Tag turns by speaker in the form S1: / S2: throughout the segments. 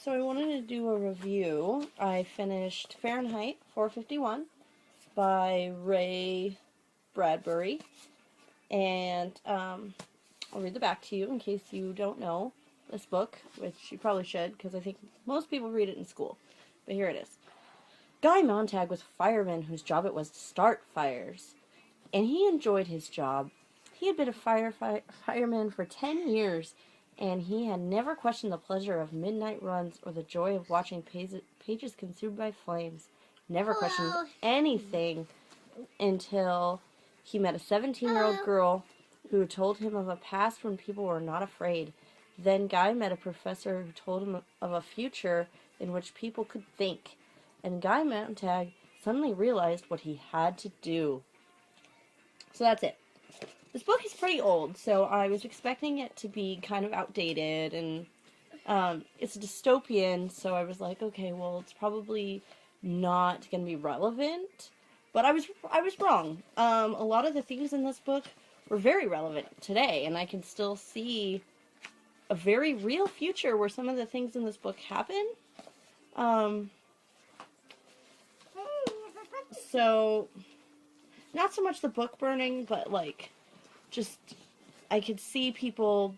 S1: So I wanted to do a review. I finished Fahrenheit 451 by Bradbury, and I'll read the back to you in case you don't know this book, which you probably should, because I think most people read it in school. But here it is. Guy Montag was a fireman whose job it was to start fires, and he enjoyed his job. He had been a fireman for 10 years, and he had never questioned the pleasure of midnight runs or the joy of watching pages consumed by flames. Never questioned anything until he met a 17-year-old girl who told him of a past when people were not afraid. Then Guy met a professor who told him of a future in which people could think. And Guy Montag suddenly realized what he had to do. So that's it. This book is pretty old, so I was expecting it to be kind of outdated, and it's dystopian, so I was like, okay, well, it's probably not going to be relevant, but I was wrong. A lot of the things in this book were very relevant today, and I can still see a very real future where some of the things in this book happen. So, not so much the book burning, but like, just, I could see people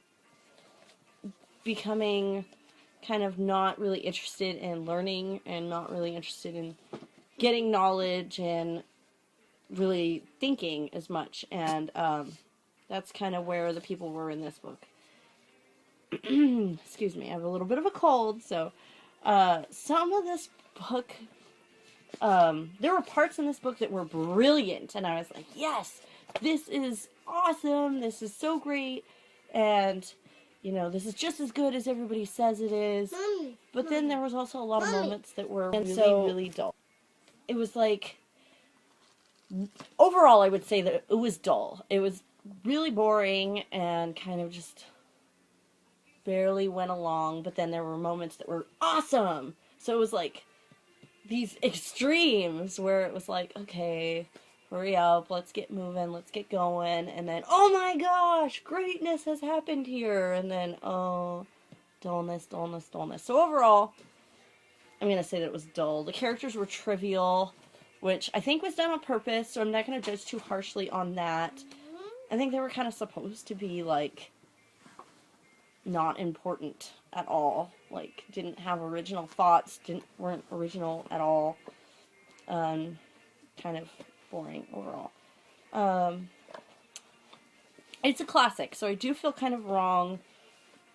S1: becoming kind of not really interested in learning and not really interested in getting knowledge and really thinking as much. And that's kind of where the people were in this book. Excuse me, I have a little bit of a cold, so some of this book, there were parts in this book that were brilliant, and I was like, yes, this is awesome, this is so great, and, you know, this is just as good as everybody says it is. But then there was also a lot of moments that were really dull. It was like, overall I would say that it was dull. It was really boring and kind of just barely went along, but then there were moments that were awesome. So it was like these extremes where it was like, okay, hurry up, let's get moving, let's get going, and then, oh my gosh, greatness has happened here, and then, oh, dullness, dullness, dullness. So overall, I'm going to say that it was dull. The characters were trivial, which I think was done on purpose, so I'm not going to judge too harshly on that. I think they were kind of supposed to be, like, not important at all. Like, didn't have original thoughts, weren't original at all. Kind of boring overall. It's a classic, so I do feel kind of wrong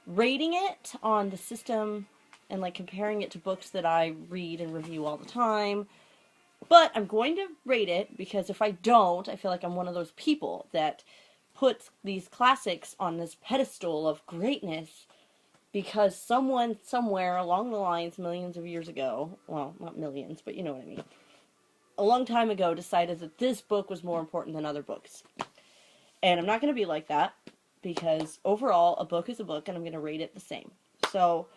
S1: rating it on the system and like comparing it to books that I read and review all the time. But I'm going to rate it because if I don't, I feel like I'm one of those people that puts these classics on this pedestal of greatness because someone somewhere along the lines millions of years ago, well, not millions, but you know what I mean, a long time ago decided that this book was more important than other books. And I'm not going to be like that, because overall, a book is a book, and I'm going to rate it the same. So,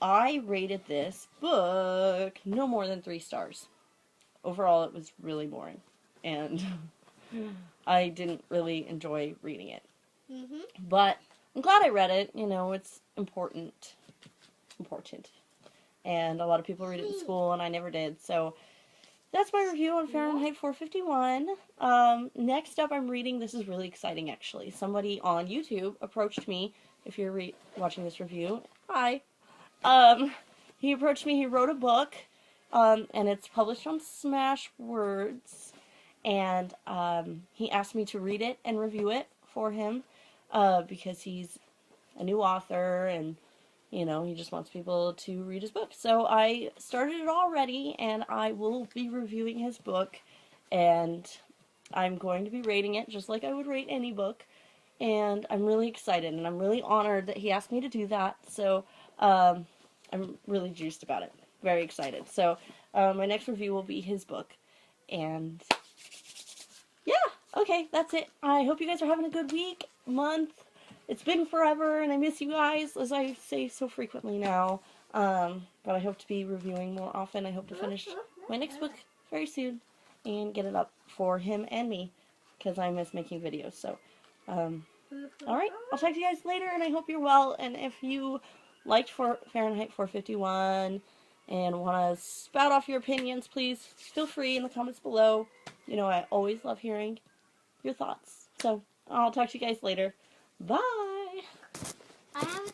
S1: I rated this book no more than 3 stars. Overall, it was really boring, and I didn't really enjoy reading it. But I'm glad I read it. You know, it's important. And a lot of people read it in school, and I never did, so that's my review on Fahrenheit 451. Next up, I'm reading, this is really exciting actually, somebody on YouTube approached me, if you're watching this review, hi, he approached me, he wrote a book, and it's published on Smashwords, and he asked me to read it and review it for him, because he's a new author, and you know, he just wants people to read his book. So I started it already, and I will be reviewing his book, and I'm going to be rating it just like I would rate any book, and I'm really excited, and I'm really honored that he asked me to do that, so I'm really juiced about it. Very excited. So my next review will be his book, and yeah, okay, that's it. I hope you guys are having a good week, month. It's been forever, and I miss you guys, as I say so frequently now. But I hope to be reviewing more often. I hope to finish my next book very soon and get it up for him and me, because I miss making videos. So, alright, I'll talk to you guys later, and I hope you're well. And if you liked Fahrenheit 451 and want to spout off your opinions, please feel free in the comments below. You know, I always love hearing your thoughts. So, I'll talk to you guys later. Bye!
S2: I have